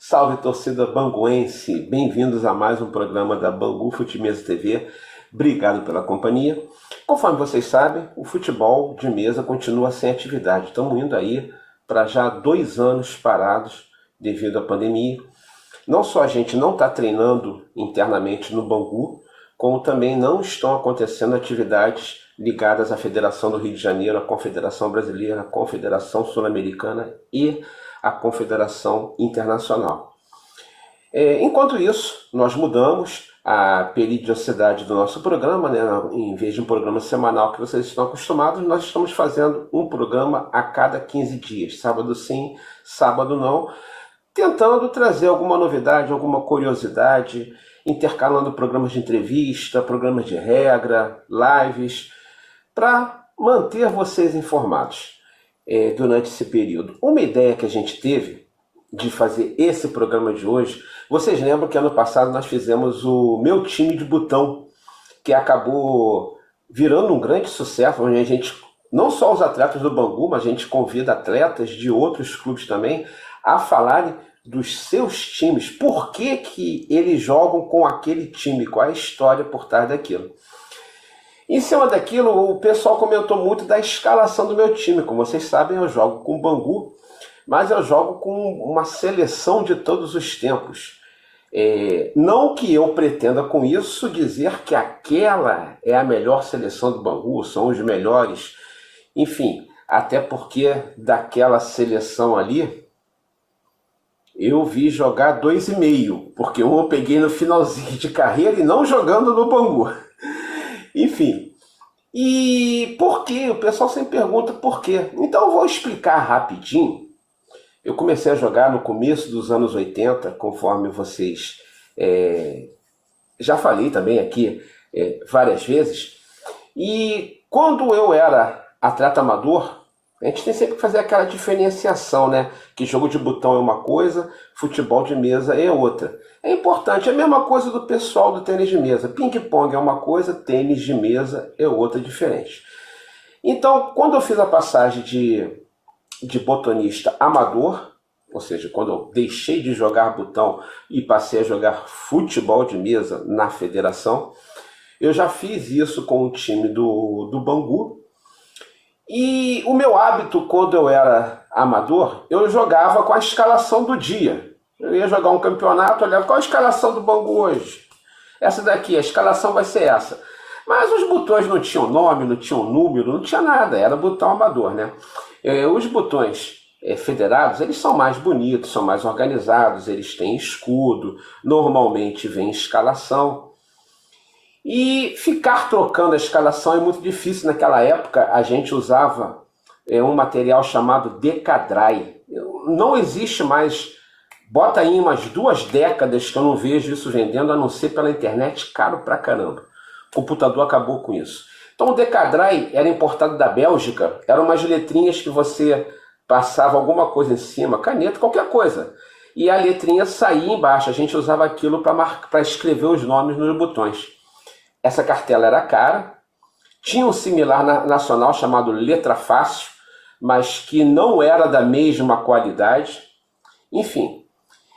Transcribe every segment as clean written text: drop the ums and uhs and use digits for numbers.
Salve, torcida banguense! Bem-vindos a mais um programa da Bangu Fute-Mesa TV. Obrigado pela companhia. Conforme vocês sabem, o futebol de mesa continua sem atividade. Estamos indo aí para já 2 anos parados devido à pandemia. Não só a gente não está treinando internamente no Bangu, como também não estão acontecendo atividades ligadas à Federação do Rio de Janeiro, à Confederação Brasileira, à Confederação Sul-Americana e à Confederação Internacional. Enquanto isso, nós mudamos a periodicidade do nosso programa, né? Em vez de um programa semanal que vocês estão acostumados, nós estamos fazendo um programa a cada 15 dias, sábado sim, sábado não, tentando trazer alguma novidade, alguma curiosidade, intercalando programas de entrevista, programas de regra, lives, para manter vocês informados durante esse período. Uma ideia que a gente teve de fazer esse programa de hoje, vocês lembram que ano passado nós fizemos o Meu Time de Botão, que acabou virando um grande sucesso, onde a gente, não só os atletas do Bangu, mas a gente convida atletas de outros clubes também a falarem dos seus times, por que eles jogam com aquele time, qual é a história por trás daquilo. Em cima daquilo, o pessoal comentou muito da escalação do meu time. Como vocês sabem, eu jogo com o Bangu, mas eu jogo com uma seleção de todos os tempos. Não que eu pretenda com isso dizer que aquela é a melhor seleção do Bangu, são os melhores, enfim, até porque daquela seleção ali, eu vi jogar 2,5, porque um eu peguei no finalzinho de carreira e não jogando no Bangu. Enfim, e por quê? O pessoal sempre pergunta por quê. Então eu vou explicar rapidinho. Eu comecei a jogar no começo dos anos 80, conforme vocês já falei também aqui várias vezes. E quando eu era atleta amador, a gente tem sempre que fazer aquela diferenciação, né? Que jogo de botão é uma coisa, futebol de mesa é outra. É importante, é a mesma coisa do pessoal do tênis de mesa. Ping-pong é uma coisa, tênis de mesa é outra diferente. Então, quando eu fiz a passagem de botonista amador, ou seja, quando eu deixei de jogar botão e passei a jogar futebol de mesa na federação, eu já fiz isso com o time do Bangu. E o meu hábito, quando eu era amador, eu jogava com a escalação do dia. Eu ia jogar um campeonato, olhava qual a escalação do Bangu hoje. Essa daqui, a escalação vai ser essa. Mas os botões não tinham nome, não tinham número, não tinha nada, era botão amador, né? Os botões federados, eles são mais bonitos, são mais organizados, eles têm escudo, normalmente vem escalação. E ficar trocando a escalação é muito difícil. Naquela época a gente usava um material chamado Decadry. Não existe mais, bota aí umas 2 décadas que eu não vejo isso vendendo, a não ser pela internet, caro pra caramba. O computador acabou com isso. Então o Decadry era importado da Bélgica, eram umas letrinhas que você passava alguma coisa em cima, caneta, qualquer coisa. E a letrinha saía embaixo, a gente usava aquilo para escrever os nomes nos botões. Essa cartela era cara, tinha um similar nacional chamado Letra Fácil, mas que não era da mesma qualidade. Enfim,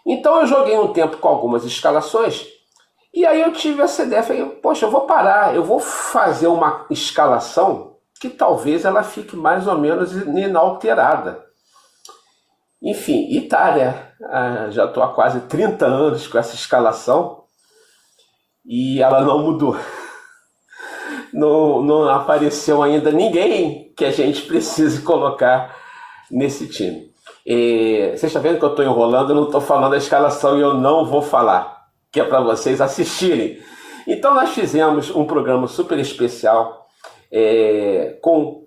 então eu joguei um tempo com algumas escalações, e aí eu tive essa ideia, falei, poxa, eu vou parar, eu vou fazer uma escalação que talvez ela fique mais ou menos inalterada. Enfim, e tá, né? Já estou há quase 30 anos com essa escalação, e ela não mudou. Não apareceu ainda ninguém que a gente precise colocar nesse time. Vocês estão vendo que eu estou enrolando, eu não estou falando a escalação e eu não vou falar, que é para vocês assistirem. Então nós fizemos um programa super especial com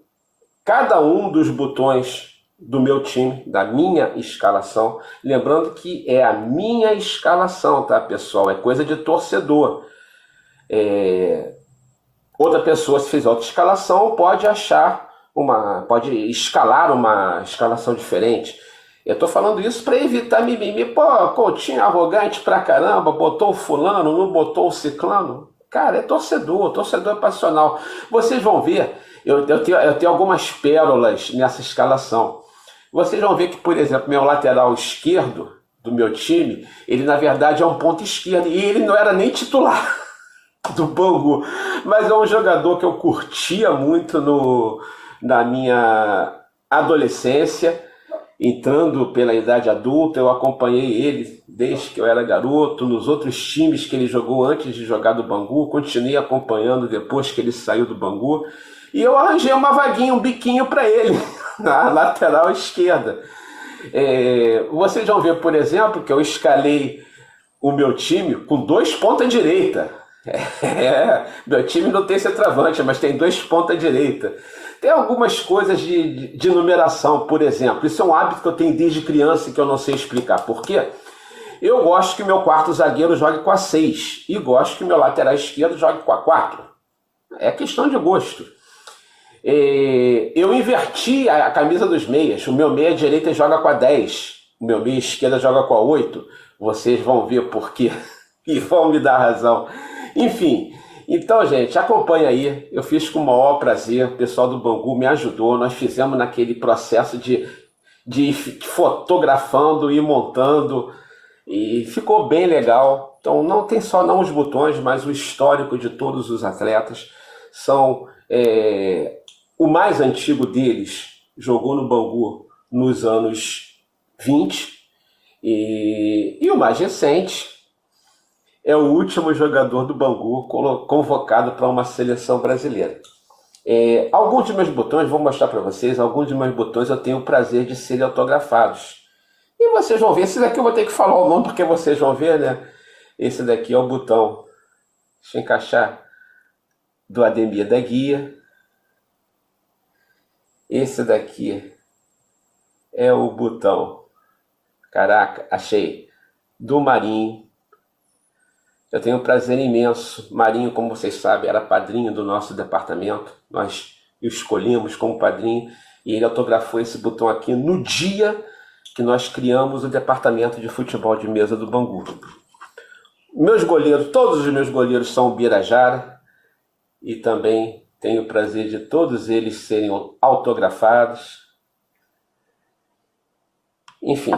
cada um dos botões do meu time, da minha escalação. Lembrando que é a minha escalação, tá, pessoal? É coisa de torcedor. Outra pessoa, se fizer outra escalação, pode escalar uma escalação diferente. Eu tô falando isso para evitar mimimi. Pô, Coutinho arrogante pra caramba, botou o fulano, não botou o ciclano. Cara, é torcedor é passional. Vocês vão ver, eu tenho algumas pérolas nessa escalação. Vocês vão ver que, por exemplo, meu lateral esquerdo do meu time, ele na verdade é um ponta esquerda, e ele não era nem titular do Bangu, mas é um jogador que eu curtia muito na minha adolescência. Entrando pela idade adulta, eu acompanhei ele desde que eu era garoto, nos outros times que ele jogou antes de jogar do Bangu, continuei acompanhando depois que ele saiu do Bangu, e eu arranjei uma vaguinha, um biquinho para ele, na lateral esquerda. Vocês vão ver, por exemplo, que eu escalei o meu time com 2 pontas direita. Meu time não tem centroavante, mas tem 2 pontas direita. Tem algumas coisas de numeração, por exemplo. Isso é um hábito que eu tenho desde criança e que eu não sei explicar por quê. Eu gosto que o meu quarto zagueiro jogue com a 6 e gosto que o meu lateral esquerdo jogue com a 4. É questão de gosto. Eu inverti a camisa dos meias. O meu meia direita joga com a 10. O meu meia esquerda joga com a 8. Vocês vão ver por quê e vão me dar razão. Enfim, então, gente, acompanha aí. Eu fiz com o maior prazer. O pessoal do Bangu me ajudou. Nós fizemos naquele processo de ir fotografando e montando. E ficou bem legal. Então, não tem só não os botões, mas o histórico de todos os atletas. São... o mais antigo deles jogou no Bangu nos anos 20. E o mais recente é o último jogador do Bangu convocado para uma seleção brasileira. Alguns de meus botões, vou mostrar para vocês, alguns de meus botões eu tenho o prazer de serem autografados. E vocês vão ver, esse daqui eu vou ter que falar o nome porque vocês vão ver, né? Esse daqui é o botão, deixa eu encaixar, do Ademir da Guia. Esse daqui é o botão, caraca, achei, do Marinho. Eu tenho um prazer imenso. Marinho, como vocês sabem, era padrinho do nosso departamento. Nós o escolhemos como padrinho e ele autografou esse botão aqui no dia que nós criamos o departamento de futebol de mesa do Bangu. Meus goleiros, todos os meus goleiros são Birajara e também tenho o prazer de todos eles serem autografados. Enfim.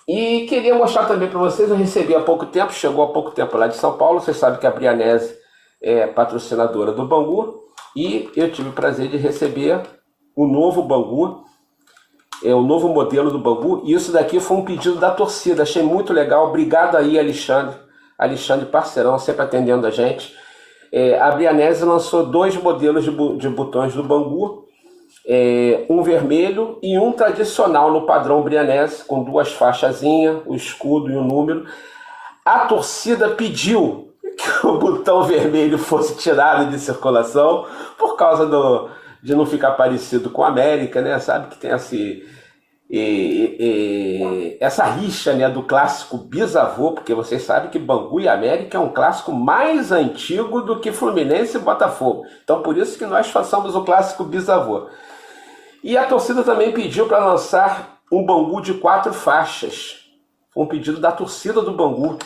E queria mostrar também para vocês, eu recebi há pouco tempo, chegou há pouco tempo lá de São Paulo, vocês sabem que a Brianese é patrocinadora do Bangu, e eu tive o prazer de receber o novo Bangu, o novo modelo do Bangu, e isso daqui foi um pedido da torcida, achei muito legal, obrigado aí Alexandre parceirão, sempre atendendo a gente. A Brianese lançou 2 modelos de botões do Bangu, um vermelho e um tradicional no padrão Brianese, com 2 faixazinhas, o escudo e o número. A torcida pediu que o botão vermelho fosse tirado de circulação por causa de não ficar parecido com a América, né? Sabe que tem essa rixa, né, do clássico bisavô, porque vocês sabem que Bangu e América é um clássico mais antigo do que Fluminense e Botafogo. Então por isso que nós façamos o clássico bisavô. E a torcida também pediu para lançar um Bangu de 4 faixas. Foi um pedido da torcida do Bangu.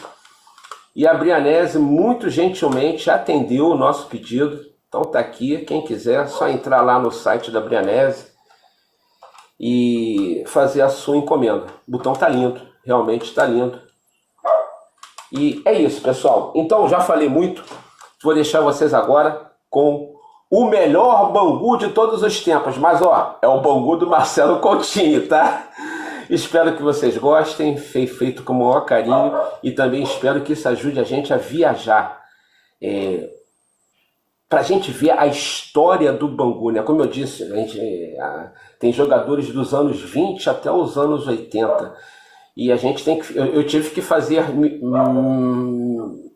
E a Brianese muito gentilmente atendeu o nosso pedido. Então tá aqui, quem quiser, é só entrar lá no site da Brianese e fazer a sua encomenda. O botão tá lindo, realmente está lindo. E é isso, pessoal. Então já falei muito, vou deixar vocês agora com o melhor Bangu de todos os tempos. Mas ó, é o Bangu do Marcelo Coutinho, tá? Espero que vocês gostem, feito com o maior carinho, e também espero que isso ajude a gente a viajar. Para a gente ver a história do Bangu, né? Como eu disse, a gente tem jogadores dos anos 20 até os anos 80. E a gente tem que. Eu tive que fazer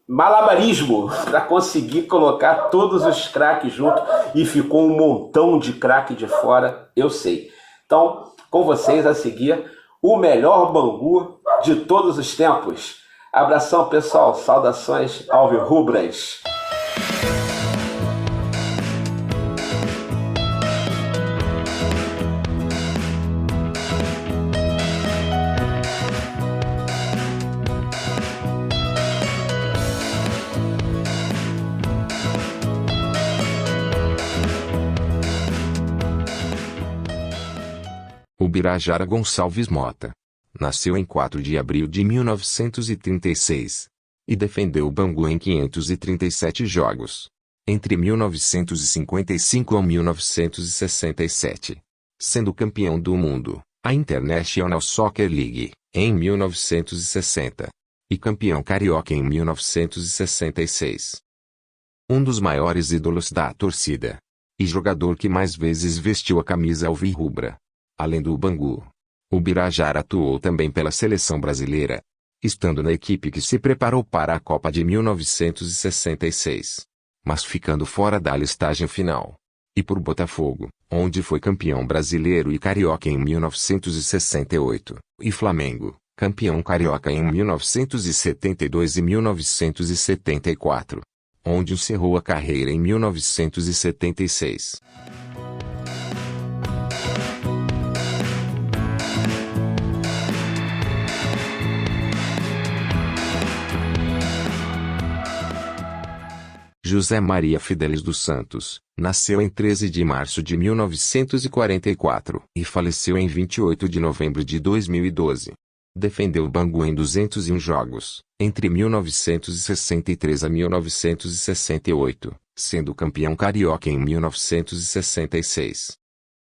malabarismo para conseguir colocar todos os craques junto, e ficou um montão de craque de fora, eu sei. Então, com vocês a seguir, o melhor Bangu de todos os tempos. Abração, pessoal. Saudações alvirrubras. Birajara Gonçalves Mota. Nasceu em 4 de abril de 1936. E defendeu o Bangu em 537 jogos. Entre 1955 e 1967. Sendo campeão do mundo, a International Soccer League, em 1960. E campeão carioca em 1966. Um dos maiores ídolos da torcida. E jogador que mais vezes vestiu a camisa alvirrubra. Além do Bangu, o Birajara atuou também pela seleção brasileira, estando na equipe que se preparou para a Copa de 1966. Mas ficando fora da listagem final. E por Botafogo, onde foi campeão brasileiro e carioca em 1968, e Flamengo, campeão carioca em 1972 e 1974. Onde encerrou a carreira em 1976. José Maria Fidelis dos Santos, nasceu em 13 de março de 1944 e faleceu em 28 de novembro de 2012. Defendeu o Bangu em 201 jogos, entre 1963 a 1968, sendo campeão carioca em 1966.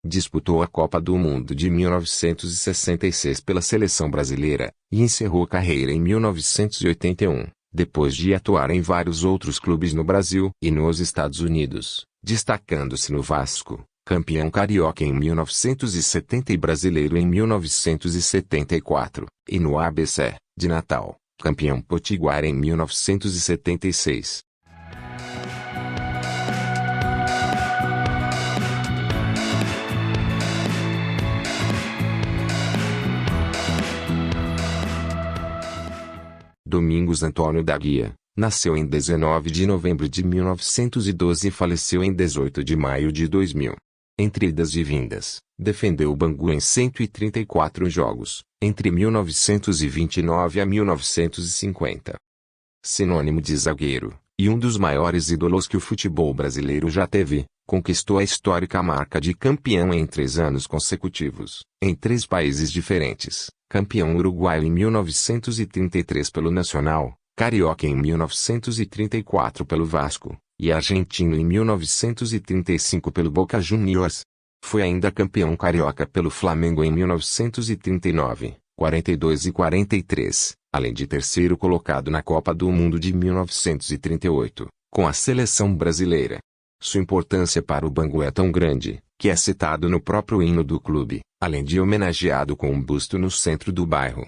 Disputou a Copa do Mundo de 1966 pela seleção brasileira, e encerrou a carreira em 1981, depois de atuar em vários outros clubes no Brasil e nos Estados Unidos, destacando-se no Vasco, campeão carioca em 1970 e brasileiro em 1974, e no ABC, de Natal, campeão potiguar em 1976. Domingos Antônio da Guia, nasceu em 19 de novembro de 1912 e faleceu em 18 de maio de 2000. Entre idas e vindas, defendeu o Bangu em 134 jogos, entre 1929 a 1950. Sinônimo de zagueiro, e um dos maiores ídolos que o futebol brasileiro já teve, conquistou a histórica marca de campeão em 3 anos consecutivos, em 3 países diferentes. Campeão uruguaio em 1933 pelo Nacional, carioca em 1934 pelo Vasco, e argentino em 1935 pelo Boca Juniors. Foi ainda campeão carioca pelo Flamengo em 1939, 42 e 43, além de terceiro colocado na Copa do Mundo de 1938, com a seleção brasileira. Sua importância para o Bangu é tão grande, que é citado no próprio hino do clube, além de homenageado com um busto no centro do bairro.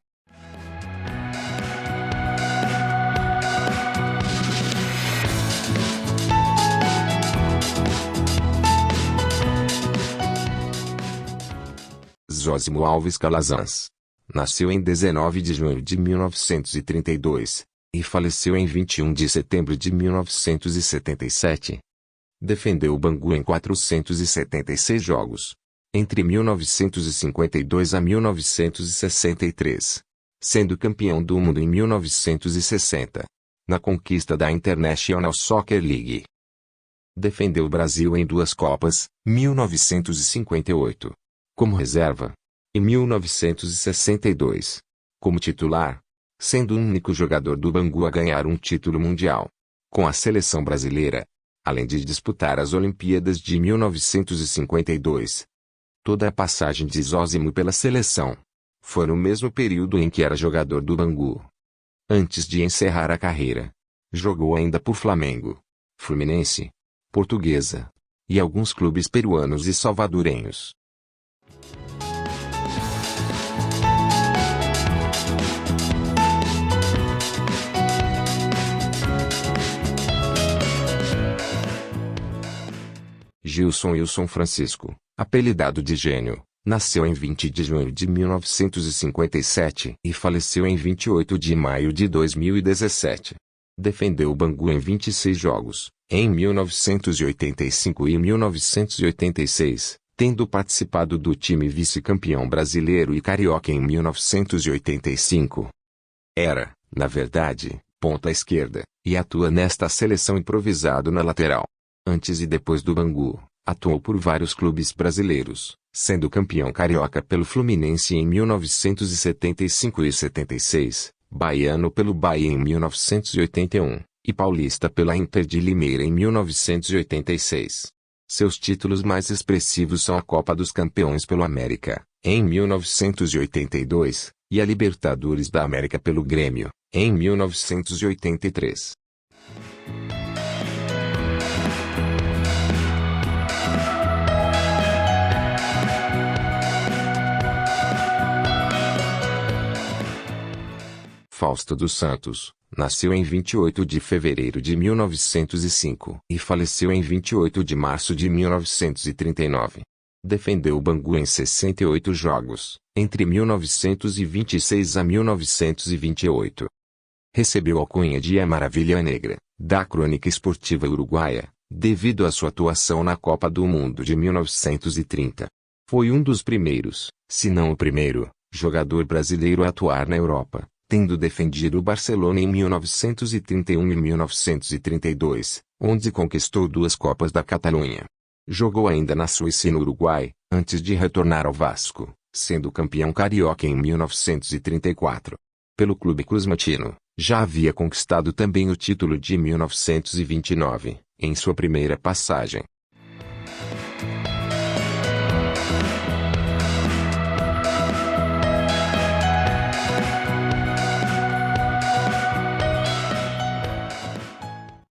Zósimo Alves Calazans. Nasceu em 19 de junho de 1932, e faleceu em 21 de setembro de 1977. Defendeu o Bangu em 476 jogos, entre 1952 a 1963, sendo campeão do mundo em 1960, na conquista da International Soccer League. Defendeu o Brasil em 2 Copas, 1958, como reserva, e 1962, como titular, sendo o único jogador do Bangu a ganhar um título mundial, com a seleção brasileira, além de disputar as Olimpíadas de 1952. Toda a passagem de Zósimo pela seleção foi no mesmo período em que era jogador do Bangu. Antes de encerrar a carreira, jogou ainda por Flamengo, Fluminense, Portuguesa e alguns clubes peruanos e salvadorenhos. Gilson Wilson Francisco, apelidado de Gênio, nasceu em 20 de junho de 1957 e faleceu em 28 de maio de 2017. Defendeu o Bangu em 26 jogos, em 1985 e 1986, tendo participado do time vice-campeão brasileiro e carioca em 1985. Era, na verdade, ponta esquerda, e atua nesta seleção improvisado na lateral. Antes e depois do Bangu, atuou por vários clubes brasileiros, sendo campeão carioca pelo Fluminense em 1975 e 76, baiano pelo Bahia em 1981, e paulista pela Inter de Limeira em 1986. Seus títulos mais expressivos são a Copa dos Campeões pelo América, em 1982, e a Libertadores da América pelo Grêmio, em 1983. Fausto dos Santos nasceu em 28 de fevereiro de 1905 e faleceu em 28 de março de 1939. Defendeu o Bangu em 68 jogos, entre 1926 a 1928. Recebeu a alcunha de A Maravilha Negra, da Crônica Esportiva Uruguaia, devido à sua atuação na Copa do Mundo de 1930. Foi um dos primeiros, se não o primeiro, jogador brasileiro a atuar na Europa, tendo defendido o Barcelona em 1931 e 1932, onde conquistou 2 Copas da Catalunha. Jogou ainda na Suíça e no Uruguai, antes de retornar ao Vasco, sendo campeão carioca em 1934. Pelo Clube Cruzmaltino, já havia conquistado também o título de 1929, em sua primeira passagem.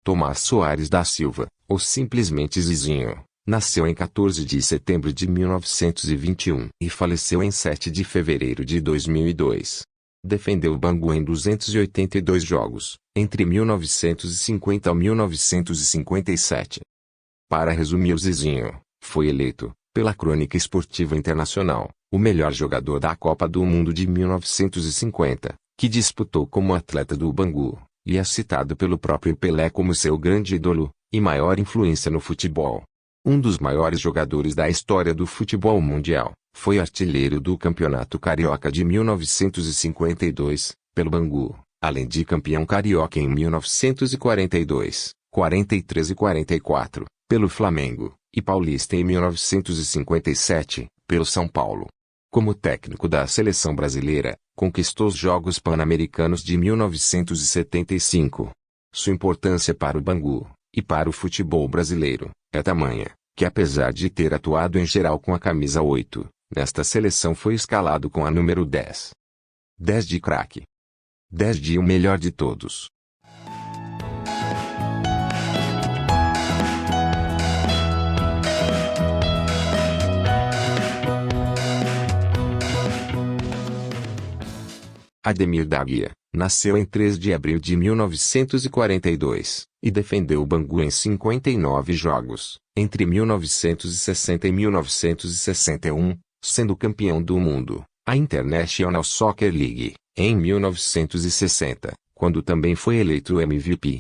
Tomás Soares da Silva, ou simplesmente Zizinho, nasceu em 14 de setembro de 1921 e faleceu em 7 de fevereiro de 2002. Defendeu o Bangu em 282 jogos, entre 1950 a 1957. Para resumir, o Zizinho foi eleito, pela Crônica Esportiva Internacional, o melhor jogador da Copa do Mundo de 1950, que disputou como atleta do Bangu, e é citado pelo próprio Pelé como seu grande ídolo e maior influência no futebol. Um dos maiores jogadores da história do futebol mundial, foi artilheiro do Campeonato Carioca de 1952, pelo Bangu, além de campeão carioca em 1942, 43 e 44, pelo Flamengo, e paulista em 1957, pelo São Paulo. Como técnico da seleção brasileira, conquistou os Jogos Pan-Americanos de 1975. Sua importância para o Bangu, e para o futebol brasileiro, é tamanha, que apesar de ter atuado em geral com a camisa 8, nesta seleção foi escalado com a número 10. 10 de craque. 10 de o melhor de todos. Ademir da Guia, nasceu em 3 de abril de 1942, e defendeu o Bangu em 59 jogos, entre 1960 e 1961, sendo campeão do mundo, a International Soccer League, em 1960, quando também foi eleito MVP.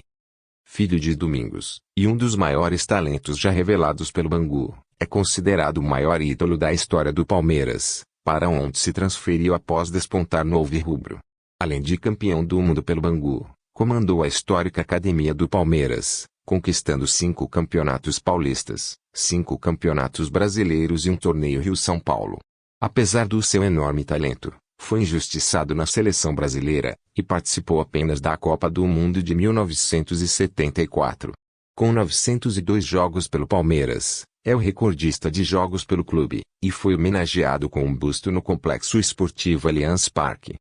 Filho de Domingos, e um dos maiores talentos já revelados pelo Bangu, é considerado o maior ídolo da história do Palmeiras, para onde se transferiu após despontar no alvirrubro. Além de campeão do mundo pelo Bangu, comandou a histórica Academia do Palmeiras, conquistando 5 campeonatos paulistas, 5 campeonatos brasileiros e um torneio Rio-São Paulo. Apesar do seu enorme talento, foi injustiçado na seleção brasileira, e participou apenas da Copa do Mundo de 1974. Com 902 jogos pelo Palmeiras, é o recordista de jogos pelo clube, e foi homenageado com um busto no Complexo Esportivo Allianz Parque.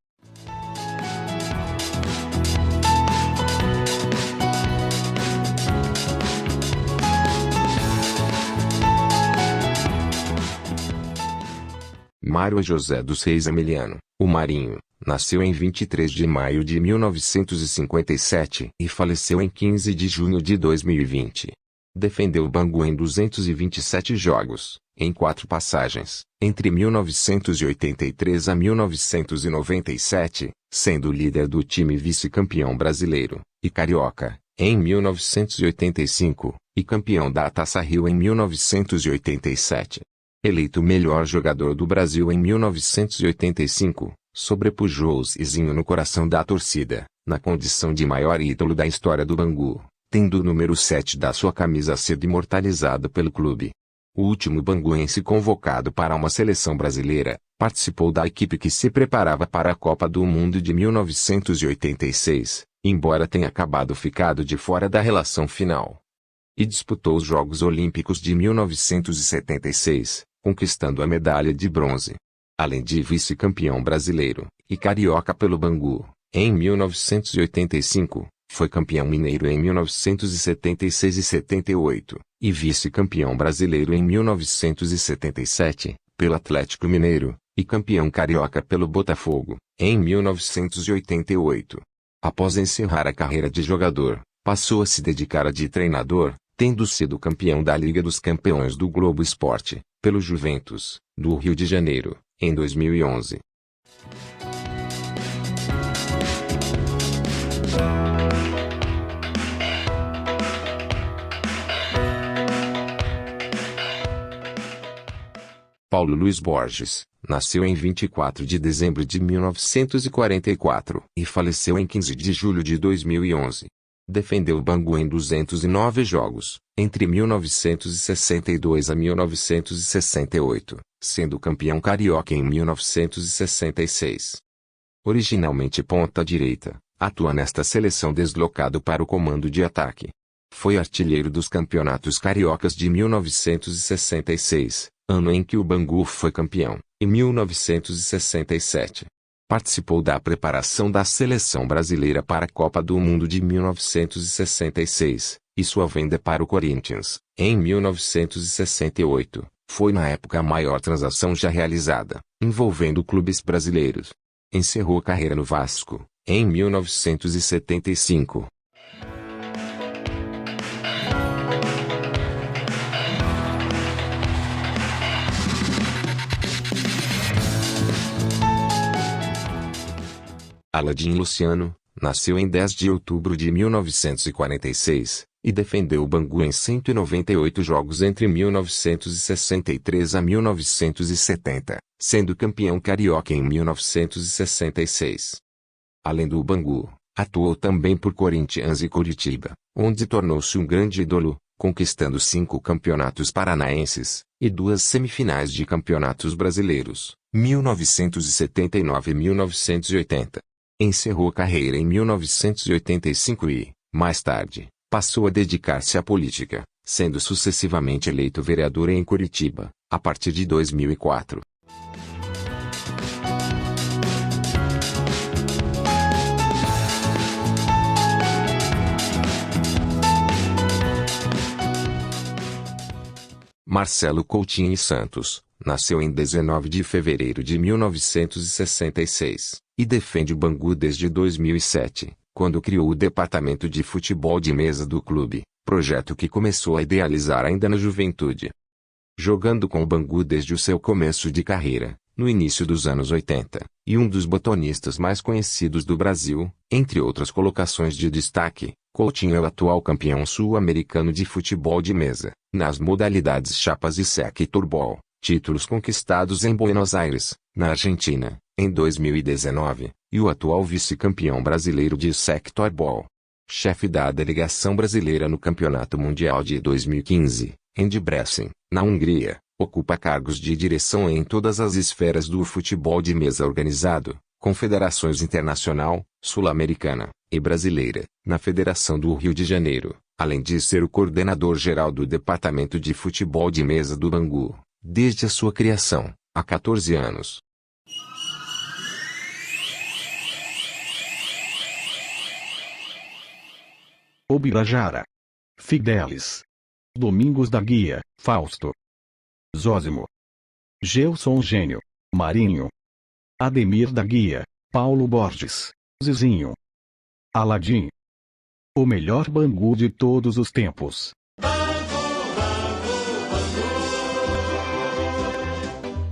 Mário José dos Reis Emiliano, o Marinho, nasceu em 23 de maio de 1957 e faleceu em 15 de junho de 2020. Defendeu o Bangu em 227 jogos, em 4 passagens, entre 1983 a 1997, sendo líder do time vice-campeão brasileiro, e carioca, em 1985, e campeão da Taça Rio em 1987. Eleito o melhor jogador do Brasil em 1985, sobrepujou o Zizinho no coração da torcida, na condição de maior ídolo da história do Bangu, tendo o número 7 da sua camisa sido imortalizado pelo clube. O último banguense convocado para uma seleção brasileira, participou da equipe que se preparava para a Copa do Mundo de 1986, embora tenha acabado ficado de fora da relação final. E disputou os Jogos Olímpicos de 1976, conquistando a medalha de bronze. Além de vice-campeão brasileiro e carioca pelo Bangu, em 1985, foi campeão mineiro em 1976 e 78, e vice-campeão brasileiro em 1977, pelo Atlético Mineiro, e campeão carioca pelo Botafogo, em 1988. Após encerrar a carreira de jogador, passou a se dedicar a de treinador, tendo sido campeão da Liga dos Campeões do Globo Esporte, pelo Juventus, do Rio de Janeiro, em 2011. Paulo Luiz Borges, nasceu em 24 de dezembro de 1944 e faleceu em 15 de julho de 2011. Defendeu o Bangu em 209 jogos, entre 1962 a 1968, sendo campeão carioca em 1966. Originalmente ponta-direita, atua nesta seleção deslocado para o comando de ataque. Foi artilheiro dos campeonatos cariocas de 1966, ano em que o Bangu foi campeão, e 1967. Participou da preparação da seleção brasileira para a Copa do Mundo de 1966, e sua venda para o Corinthians, em 1968, foi na época a maior transação já realizada, envolvendo clubes brasileiros. Encerrou a carreira no Vasco, em 1975. Aladim Luciano, nasceu em 10 de outubro de 1946, e defendeu o Bangu em 198 jogos entre 1963 a 1970, sendo campeão carioca em 1966. Além do Bangu, atuou também por Corinthians e Curitiba, onde tornou-se um grande ídolo, conquistando 5 campeonatos paranaenses, e 2 semifinais de campeonatos brasileiros, 1979 e 1980. Encerrou a carreira em 1985 e, mais tarde, passou a dedicar-se à política, sendo sucessivamente eleito vereador em Curitiba, a partir de 2004. Marcelo Coutinho e Santos, nasceu em 19 de fevereiro de 1966, e defende o Bangu desde 2007, quando criou o departamento de futebol de mesa do clube, projeto que começou a idealizar ainda na juventude. Jogando com o Bangu desde o seu começo de carreira, no início dos anos 80, e um dos botonistas mais conhecidos do Brasil, entre outras colocações de destaque, Coutinho é o atual campeão sul-americano de futebol de mesa, nas modalidades chapas e sectorball, títulos conquistados em Buenos Aires, na Argentina, em 2019, e o atual vice-campeão brasileiro de sectorball. Chefe da delegação brasileira no Campeonato Mundial de 2015, em Debrecen, na Hungria, ocupa cargos de direção em todas as esferas do futebol de mesa organizado, confederações internacional, sul-americana e brasileira, na Federação do Rio de Janeiro, além de ser o coordenador-geral do Departamento de Futebol de Mesa do Bangu, desde a sua criação, há 14 anos. Ubirajara. Fidelis. Domingos da Guia, Fausto. Zósimo. Gelson Gênio, Marinho. Ademir da Guia, Paulo Borges, Zizinho. Aladim. O melhor Bangu de todos os tempos.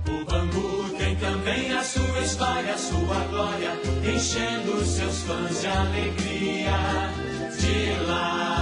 O Bangu tem também a sua história, a sua glória, enchendo seus fãs de alegria. De lá